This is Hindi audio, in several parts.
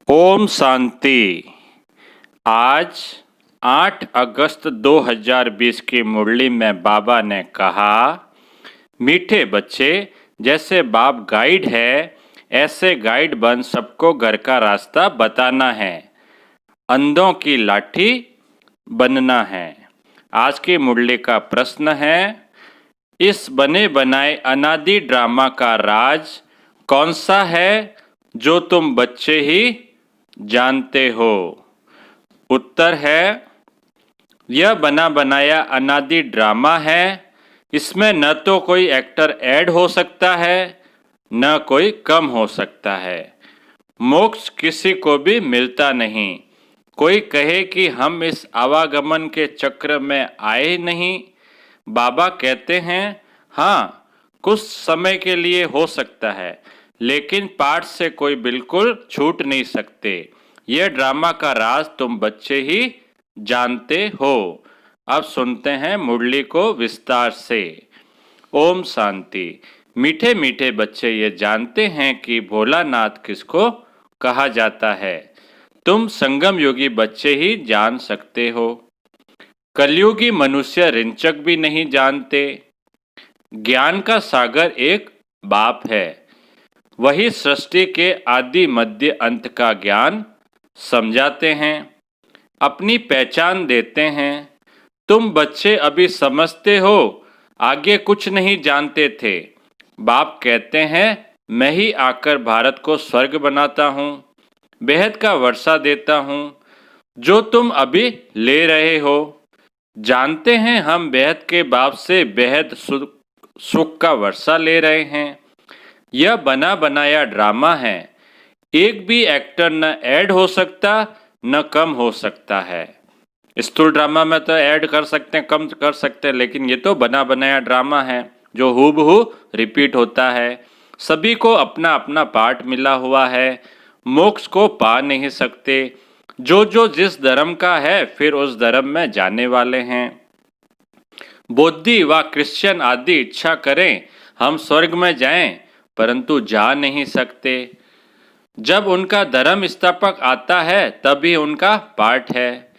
ओम शांति। आज 8 अगस्त 2020 की मुरली में बाबा ने कहा, मीठे बच्चे, जैसे बाप गाइड है ऐसे गाइड बन सबको घर का रास्ता बताना है, अंधों की लाठी बनना है। आज की मुरली का प्रश्न है, इस बने बनाए अनादि ड्रामा का राज कौन सा है जो तुम बच्चे ही जानते हो? उत्तर है, यह बना बनाया अनादि ड्रामा है। इसमें न तो कोई एक्टर ऐड हो सकता है, न कोई कम हो सकता है। मोक्ष किसी को भी मिलता नहीं। कोई कहे कि हम इस आवागमन के चक्र में आए नहीं। बाबा कहते हैं, हाँ, कुछ समय के लिए हो सकता है, लेकिन पाठ से कोई बिल्कुल छूट नहीं सकते। यह ड्रामा का राज तुम बच्चे ही जानते हो। अब सुनते हैं मुरली को विस्तार से। ओम शांति। मीठे मीठे बच्चे ये जानते हैं कि भोलानाथ किसको कहा जाता है। तुम संगम योगी बच्चे ही जान सकते हो। कलयुगी मनुष्य रिंचक भी नहीं जानते। ज्ञान का सागर एक बाप है, वही सृष्टि के आदि मध्य अंत का ज्ञान समझाते हैं, अपनी पहचान देते हैं। तुम बच्चे अभी समझते हो, आगे कुछ नहीं जानते थे। बाप कहते हैं, मैं ही आकर भारत को स्वर्ग बनाता हूँ, बेहद का वर्षा देता हूँ, जो तुम अभी ले रहे हो। जानते हैं हम बेहद के बाप से बेहद सुख का वर्षा ले रहे हैं। यह बना बनाया ड्रामा है। एक भी एक्टर न ऐड हो सकता, न कम हो सकता है। स्थूल ड्रामा में तो ऐड कर सकते हैं, कम कर सकते हैं, लेकिन ये तो बना बनाया ड्रामा है जो हूबहू रिपीट होता है। सभी को अपना अपना पार्ट मिला हुआ है। मोक्ष को पा नहीं सकते। जो जो जिस धर्म का है फिर उस धर्म में जाने वाले हैं। बौद्धी व क्रिश्चियन आदि इच्छा करें हम स्वर्ग में जाएं, परंतु जा नहीं सकते। जब उनका धर्म स्थापक आता है तभी उनका पाठ है।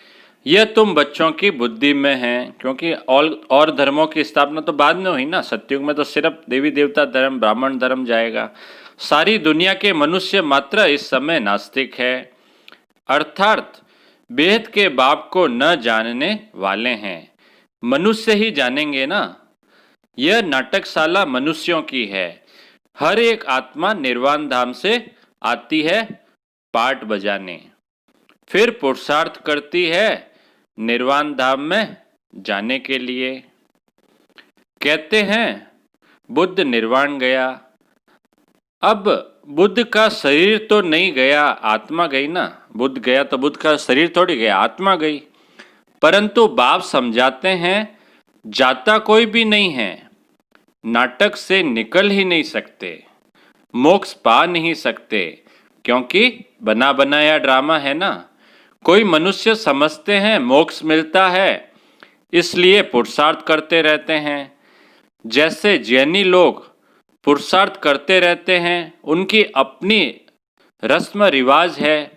यह तुम बच्चों की बुद्धि में है, क्योंकि और धर्मों की स्थापना तो बाद में हुई ना। सतयुग में तो सिर्फ देवी देवता धर्म, ब्राह्मण धर्म जाएगा। सारी दुनिया के मनुष्य मात्र इस समय नास्तिक है, अर्थात बेहद के बाप को न जानने वाले हैं। मनुष्य ही जानेंगे ना। यह नाटकशाला मनुष्यों की है। हर एक आत्मा निर्वाण धाम से आती है पाठ बजाने, फिर पुरुषार्थ करती है निर्वाण धाम में जाने के लिए। कहते हैं बुद्ध निर्वाण गया। अब बुद्ध का शरीर तो नहीं गया, आत्मा गई ना। बुद्ध गया तो बुद्ध का शरीर थोड़ी गया, आत्मा गई। परंतु बाप समझाते हैं, जाता कोई भी नहीं है। नाटक से निकल ही नहीं सकते, मोक्ष पा नहीं सकते, क्योंकि बना बनाया ड्रामा है ना। कोई मनुष्य समझते हैं मोक्ष मिलता है, इसलिए पुरुषार्थ करते रहते हैं। जैसे जैनी लोग पुरुषार्थ करते रहते हैं, उनकी अपनी रस्म रिवाज है,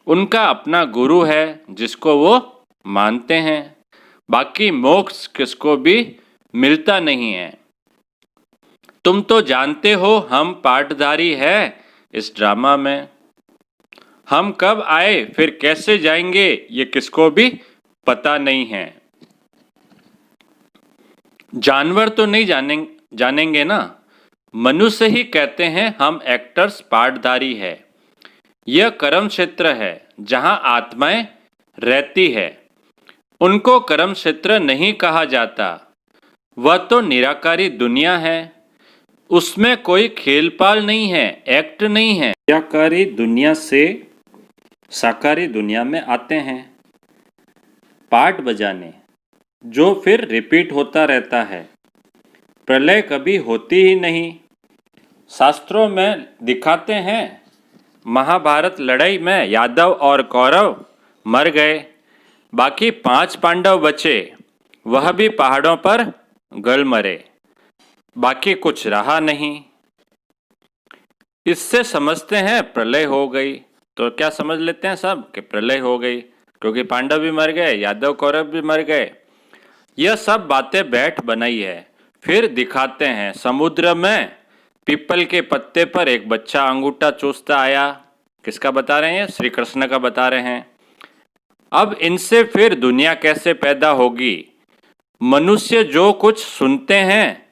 उनका अपना गुरु है जिसको वो मानते हैं। बाकी मोक्ष किसको भी मिलता नहीं है। तुम तो जानते हो हम पाठधारी है इस ड्रामा में। हम कब आए फिर कैसे जाएंगे ये किसको भी पता नहीं है। जानवर तो नहीं जानेंगे ना। मनुष्य ही कहते हैं हम एक्टर्स पाठधारी है। यह कर्म क्षेत्र है जहां आत्माएं रहती है। उनको कर्म क्षेत्र नहीं कहा जाता, वह तो निराकारी दुनिया है। उसमें कोई खेलपाल नहीं है, एक्ट नहीं है। निराकारी दुनिया से साकारी दुनिया में आते हैं पाठ बजाने, जो फिर रिपीट होता रहता है। प्रलय कभी होती ही नहीं। शास्त्रों में दिखाते हैं, महाभारत लड़ाई में यादव और कौरव मर गए, बाकी 5 पांडव बचे, वह भी पहाड़ों पर गल मरे, बाकी कुछ रहा नहीं। इससे समझते हैं प्रलय हो गई। तो क्या समझ लेते हैं सब कि प्रलय हो गई, क्योंकि पांडव भी मर गए, यादव कौरव भी मर गए। यह सब बातें बैठ बनाई है। फिर दिखाते हैं समुद्र में पीपल के पत्ते पर एक बच्चा अंगूठा चूसता आया। किसका बता रहे हैं? श्री कृष्ण का बता रहे हैं। अब इनसे फिर दुनिया कैसे पैदा होगी? मनुष्य जो कुछ सुनते हैं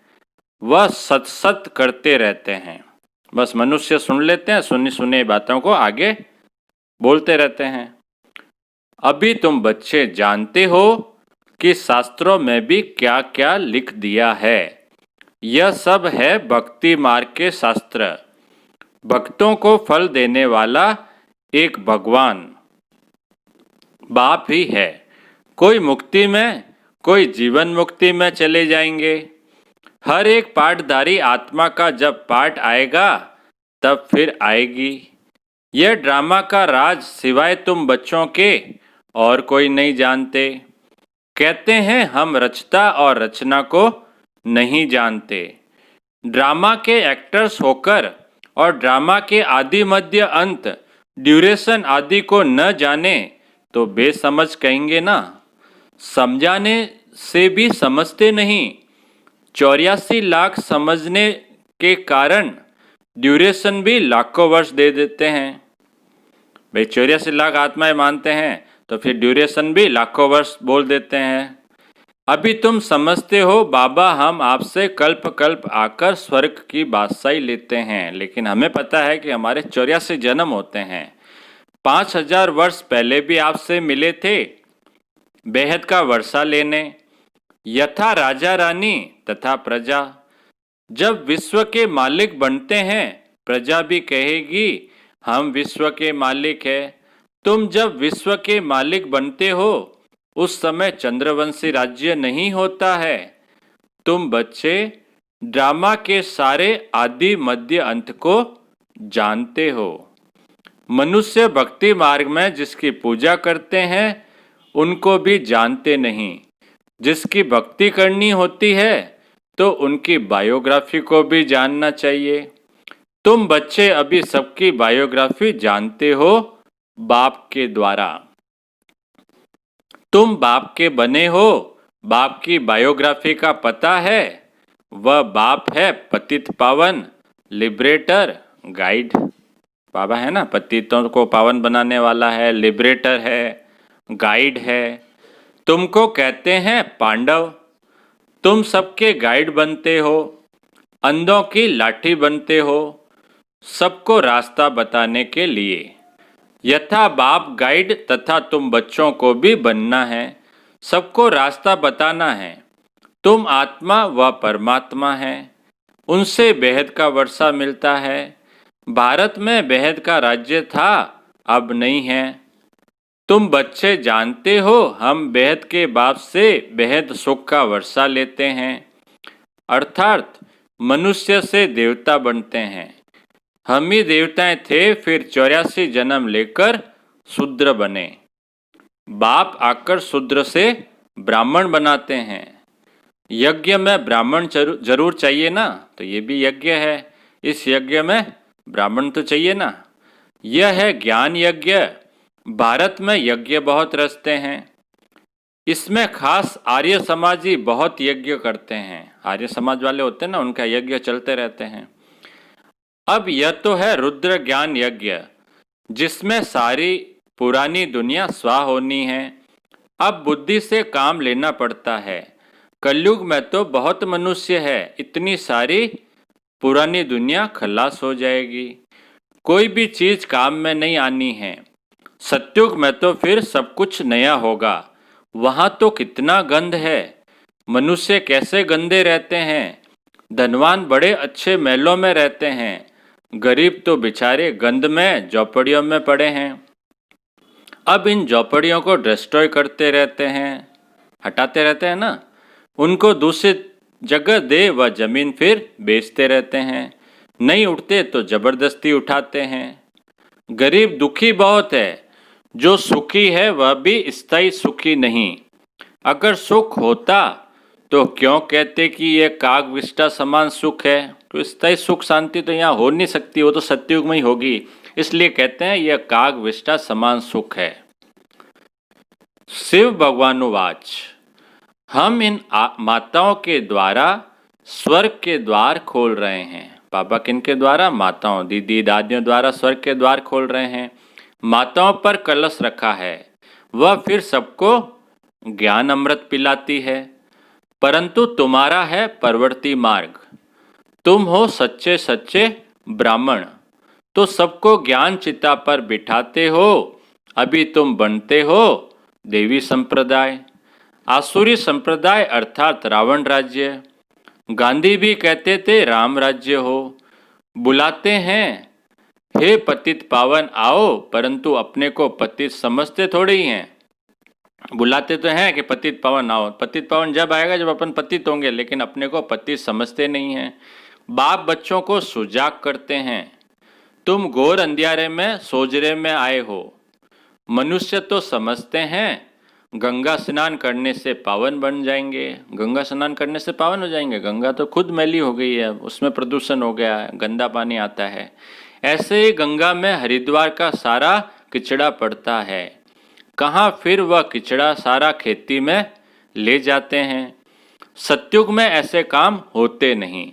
वह सत सत करते रहते हैं। बस मनुष्य सुन लेते हैं, सुनी सुनी बातों को आगे बोलते रहते हैं। अभी तुम बच्चे जानते हो कि शास्त्रों में भी क्या क्या लिख दिया है। यह सब है भक्ति मार्ग के शास्त्र। भक्तों को फल देने वाला एक भगवान बाप ही है। कोई मुक्ति में, कोई जीवन मुक्ति में चले जाएंगे। हर एक पाठधारी आत्मा का जब पाठ आएगा तब फिर आएगी। यह ड्रामा का राज सिवाय तुम बच्चों के और कोई नहीं जानते। कहते हैं हम रचता और रचना को नहीं जानते। ड्रामा के एक्टर्स होकर और ड्रामा के आदि मध्य अंत ड्यूरेशन आदि को न जाने तो बेसमझ कहेंगे ना। समझाने से भी समझते नहीं। 84 लाख समझने के कारण ड्यूरेशन भी लाखों वर्ष दे देते हैं। भाई 84 लाख आत्माएं मानते हैं तो फिर ड्यूरेशन भी लाखों वर्ष बोल देते हैं। अभी तुम समझते हो बाबा हम आपसे कल्प कल्प आकर स्वर्ग की बादशाही लेते हैं, लेकिन हमें पता है कि हमारे 84 जन्म होते हैं। 5000 वर्ष पहले भी आपसे मिले थे बेहद का वर्षा लेने। यथा राजा रानी तथा प्रजा। जब विश्व के मालिक बनते हैं प्रजा भी कहेगी हम विश्व के मालिक है। तुम जब विश्व के मालिक बनते हो उस समय चंद्रवंशी राज्य नहीं होता है। तुम बच्चे ड्रामा के सारे आदि मध्य अंत को जानते हो। मनुष्य भक्ति मार्ग में जिसकी पूजा करते हैं उनको भी जानते नहीं। जिसकी भक्ति करनी होती है तो उनकी बायोग्राफी को भी जानना चाहिए। तुम बच्चे अभी सबकी बायोग्राफी जानते हो बाप के द्वारा। तुम बाप के बने हो, बाप की बायोग्राफी का पता है। वह बाप है पतित पावन, लिबरेटर, गाइड। बाबा है ना, पतितों को पावन बनाने वाला है, लिबरेटर है, गाइड है। तुमको कहते हैं पांडव। तुम सबके गाइड बनते हो, अंधों की लाठी बनते हो, सबको रास्ता बताने के लिए। यथा बाप गाइड तथा तुम बच्चों को भी बनना है, सबको रास्ता बताना है। तुम आत्मा व परमात्मा है, उनसे बेहद का वर्षा मिलता है। भारत में बेहद का राज्य था, अब नहीं है। तुम बच्चे जानते हो हम बेहद के बाप से बेहद सुख का वर्षा लेते हैं, अर्थात मनुष्य से देवता बनते हैं। हम ही देवताएं थे, फिर 84 जन्म लेकर शूद्र बने। बाप आकर शूद्र से ब्राह्मण बनाते हैं। यज्ञ में ब्राह्मण जरूर चाहिए ना, तो ये भी यज्ञ है। इस यज्ञ में ब्राह्मण तो चाहिए ना। यह है ज्ञान यज्ञ। भारत में यज्ञ बहुत रचते हैं। इसमें खास आर्य समाजी बहुत यज्ञ करते हैं। आर्य समाज वाले होते हैं ना, उनका यज्ञ चलते रहते हैं। अब यह तो है रुद्र ज्ञान यज्ञ, जिसमें सारी पुरानी दुनिया स्वाह होनी है। अब बुद्धि से काम लेना पड़ता है। कलयुग में तो बहुत मनुष्य है, इतनी सारी पुरानी दुनिया खलास हो जाएगी। कोई भी चीज काम में नहीं आनी है। सत्युग में तो फिर सब कुछ नया होगा। वहाँ तो कितना गंध है। मनुष्य कैसे गंदे रहते हैं। धनवान बड़े अच्छे महलों में रहते हैं, गरीब तो बेचारे गंद में झोपड़ियों में पड़े हैं। अब इन झोपड़ियों को डिस्ट्रॉय करते रहते हैं, हटाते रहते हैं ना। उनको दूसरी जगह दे वह जमीन फिर बेचते रहते हैं। नहीं उठते तो जबरदस्ती उठाते हैं। गरीब दुखी बहुत है, जो सुखी है वह भी स्थायी सुखी नहीं। अगर सुख होता तो क्यों कहते कि यह काग विष्टा समान सुख है। तो स्थायी सुख शांति तो यहाँ हो नहीं सकती, वो तो सत्युग में ही होगी। इसलिए कहते हैं यह काग विष्टा समान सुख है। शिव भगवानुवाच, हम इन माताओं के द्वारा स्वर्ग के द्वार खोल रहे हैं। बाबा किन के द्वारा? माताओं, दीदी दादियों द्वारा स्वर्ग के द्वार खोल रहे हैं। माताओं पर कलश रखा है, वह फिर सबको ज्ञान अमृत पिलाती है। परंतु तुम्हारा है परवर्ती मार्ग, तुम हो सच्चे सच्चे ब्राह्मण, तो सबको ज्ञान चिता पर बिठाते हो। अभी तुम बनते हो देवी संप्रदाय, आसुरी संप्रदाय अर्थात रावण राज्य। गांधी भी कहते थे राम राज्य हो। बुलाते हैं हे पतित पावन आओ, परंतु अपने को पतित समझते थोड़े ही हैं। बुलाते तो हैं कि पतित पावन आओ, पतित पावन जब आएगा जब अपन पतित होंगे, लेकिन अपने को पतित समझते नहीं हैं। बाप बच्चों को सुजाग करते हैं, तुम घोर अंधियारे में सोजरे में आए हो। मनुष्य तो समझते हैं गंगा स्नान करने से पावन बन जाएंगे, गंगा स्नान करने से पावन हो जाएंगे। गंगा तो खुद मैली हो गई है, उसमें प्रदूषण हो गया है, गंदा पानी आता है। ऐसे ही गंगा में हरिद्वार का सारा किचड़ा पड़ता है। कहाँ फिर वह किचड़ा सारा खेती में ले जाते हैं। सतयुग में ऐसे काम होते नहीं,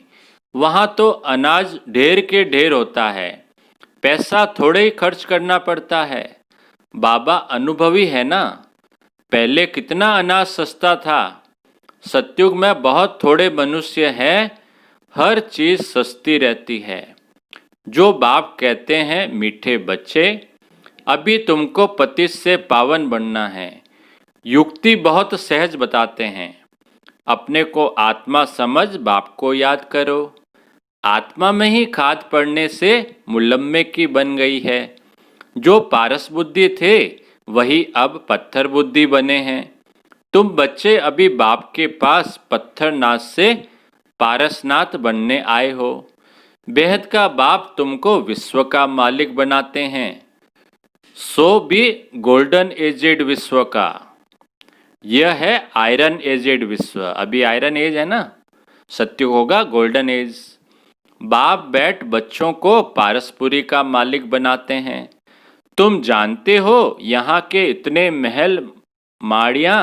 वहाँ तो अनाज ढेर के ढेर होता है, पैसा थोड़े ही खर्च करना पड़ता है। बाबा अनुभवी है ना, पहले कितना अनाज सस्ता था। सतयुग में बहुत थोड़े मनुष्य हैं, हर चीज सस्ती रहती है। जो बाप कहते हैं मीठे बच्चे, अभी तुमको पतित से पावन बनना है। युक्ति बहुत सहज बताते हैं, अपने को आत्मा समझ बाप को याद करो। आत्मा में ही खाद पड़ने से मुलम्मे की बन गई है। जो पारस बुद्धि थे वही अब पत्थर बुद्धि बने हैं। तुम बच्चे अभी बाप के पास पत्थरनाथ से पारसनाथ बनने आए हो। बेहद का बाप तुमको विश्व का मालिक बनाते हैं, सो भी गोल्डन एजेड विश्व का। यह है आयरन एजेड विश्व। अभी आयरन एज है ना, सत्युग होगा गोल्डन एज। बाप बैठ बच्चों को पारसपुरी का मालिक बनाते हैं। तुम जानते हो यहाँ के इतने महल माड़ियाँ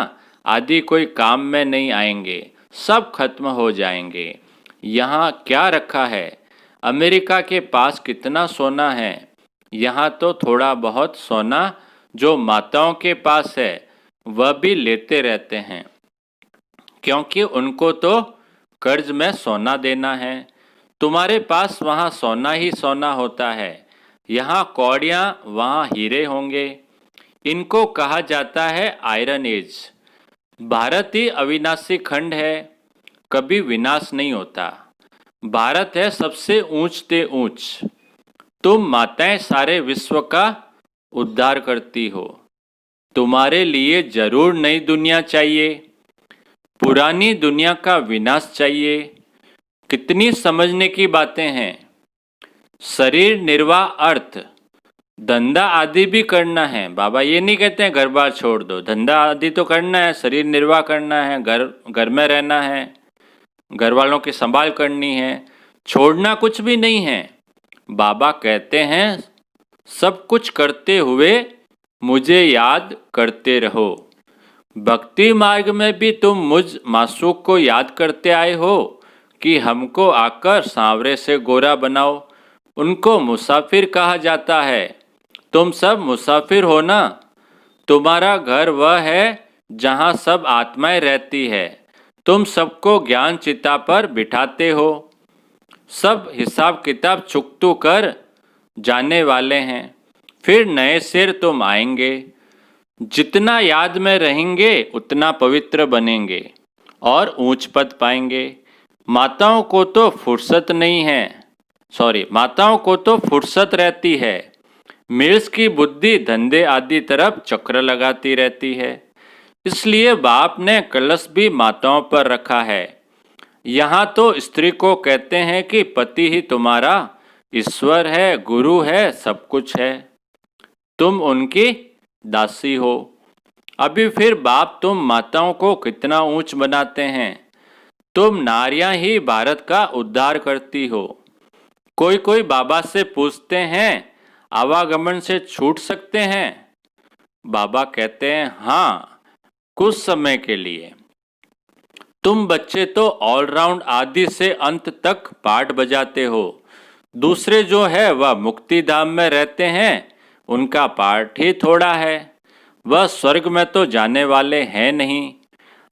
आदि कोई काम में नहीं आएंगे, सब खत्म हो जाएंगे। यहाँ क्या रखा है? अमेरिका के पास कितना सोना है, यहाँ तो थोड़ा बहुत सोना जो माताओं के पास है वह भी लेते रहते हैं, क्योंकि उनको तो कर्ज में सोना देना है। तुम्हारे पास वहाँ सोना ही सोना होता है, यहाँ कौड़ियाँ वहाँ हीरे होंगे। इनको कहा जाता है आयरन एज। भारत ही अविनाशी खंड है, कभी विनाश नहीं होता। भारत है सबसे ऊंच ते ऊंच। तुम माताएं सारे विश्व का उद्धार करती हो। तुम्हारे लिए जरूर नई दुनिया चाहिए, पुरानी दुनिया का विनाश चाहिए। कितनी समझने की बातें हैं। शरीर निर्वाह अर्थ धंधा आदि भी करना है। बाबा ये नहीं कहते हैं घर बार छोड़ दो, धंधा आदि तो करना है, शरीर निर्वाह करना है, घर में रहना है, घर वालों की संभाल करनी है, छोड़ना कुछ भी नहीं है। बाबा कहते हैं सब कुछ करते हुए मुझे याद करते रहो। भक्ति मार्ग में भी तुम मुझ मासूक को याद करते आए हो कि हमको आकर सांवरे से गोरा बनाओ। उनको मुसाफिर कहा जाता है, तुम सब मुसाफिर हो ना। तुम्हारा घर वह है जहाँ सब आत्माएं रहती है। तुम सबको ज्ञान चिता पर बिठाते हो। सब हिसाब किताब चुकतू कर जाने वाले हैं, फिर नए सिर तुम आएंगे। जितना याद में रहेंगे उतना पवित्र बनेंगे और ऊंच पद पाएंगे। माताओं को तो फुर्सत नहीं है, माताओं को तो फुर्सत रहती है। मिर्च की बुद्धि धंधे आदि तरफ चक्र लगाती रहती है। इसलिए बाप ने कलश भी माताओं पर रखा है। यहाँ तो स्त्री को कहते हैं कि पति ही तुम्हारा ईश्वर है, गुरु है, सब कुछ है, तुम उनकी दासी हो। अभी फिर बाप तुम माताओं को कितना ऊंच बनाते हैं। तुम नारियां ही भारत का उद्धार करती हो। कोई कोई बाबा से पूछते हैं आवागमन से छूट सकते हैं? बाबा कहते हैं हाँ, कुछ समय के लिए। तुम बच्चे तो ऑलराउंड आदि से अंत तक पाठ बजाते हो। दूसरे जो है वह मुक्ति धाम में रहते हैं, उनका पाठ ही थोड़ा है। वह स्वर्ग में तो जाने वाले हैं नहीं।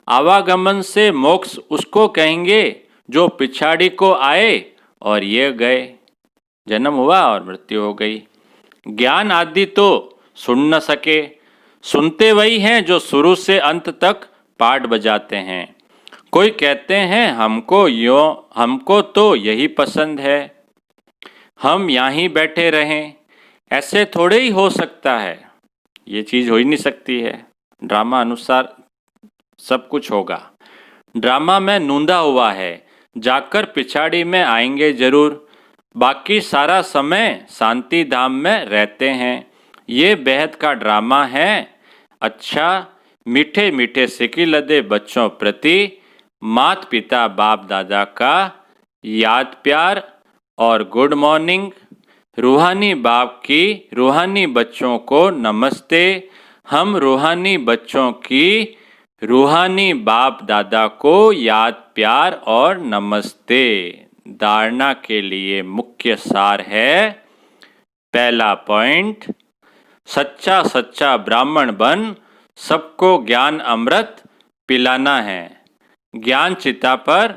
आवागमन से मोक्ष उसको कहेंगे जो पिछाड़ी को आए और ये गए। जन्म हुआ और मृत्यु हो गई। ज्ञान आदि तो सुन न सके। सुनते वही हैं जो शुरू से अंत तक पाठ बजाते हैं। कोई कहते हैं हमको तो यही पसंद है, हम यहाँ ही बैठे रहें। ऐसे थोड़े ही हो सकता है, ये चीज़ हो ही नहीं सकती है। ड्रामा अनुसार सब कुछ होगा। ड्रामा में नूंदा हुआ है, जाकर पिछाड़ी में आएंगे जरूर। बाकी सारा समय शांति धाम में रहते हैं। ये बेहद का ड्रामा है। अच्छा, मीठे मीठे सिकी लदे बच्चों प्रति मात पिता बाप दादा का याद प्यार और गुड मॉर्निंग। रूहानी बाप की रूहानी बच्चों को नमस्ते। हम रूहानी बच्चों की रूहानी बाप दादा को याद प्यार और नमस्ते। धारणा के लिए मुख्य सार है, पहला पॉइंट, सच्चा सच्चा ब्राह्मण बन सबको ज्ञान अमृत पिलाना है, ज्ञान चिता पर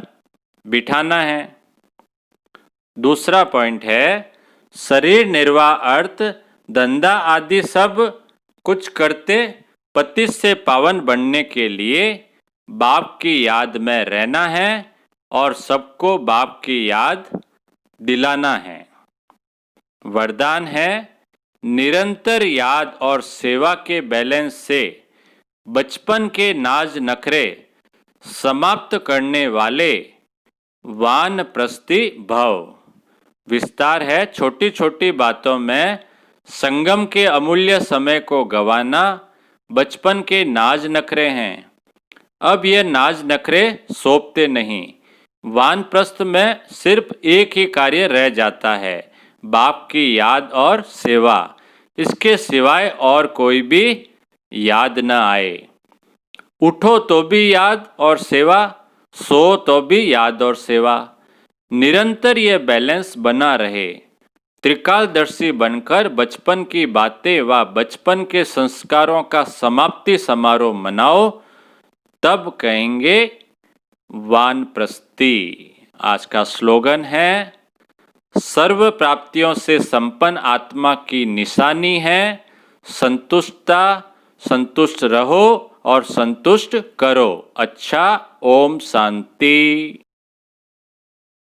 बिठाना है। दूसरा पॉइंट है, शरीर निर्वाह अर्थ धंधा आदि सब कुछ करते पतित से पावन बनने के लिए बाप की याद में रहना है और सबको बाप की याद दिलाना है। वरदान है, निरंतर याद और सेवा के बैलेंस से बचपन के नाज नखरे समाप्त करने वाले वानप्रस्थी भव। विस्तार है, छोटी छोटी बातों में संगम के अमूल्य समय को गंवाना बचपन के नाज नखरे हैं। अब ये नाज नखरे सौंपते नहीं। वानप्रस्थ में सिर्फ एक ही कार्य रह जाता है, बाप की याद और सेवा। इसके सिवाय और कोई भी याद न आए। उठो तो भी याद और सेवा, सो तो भी याद और सेवा। निरंतर यह बैलेंस बना रहे। त्रिकालदर्शी बनकर बचपन की बातें व बचपन के संस्कारों का समाप्ति समारोह मनाओ, तब कहेंगे वानप्रस्थी। आज का स्लोगन है, सर्व प्राप्तियों से संपन्न आत्मा की निशानी है संतुष्टता। संतुष्ट रहो और संतुष्ट करो। अच्छा, ओम शांति।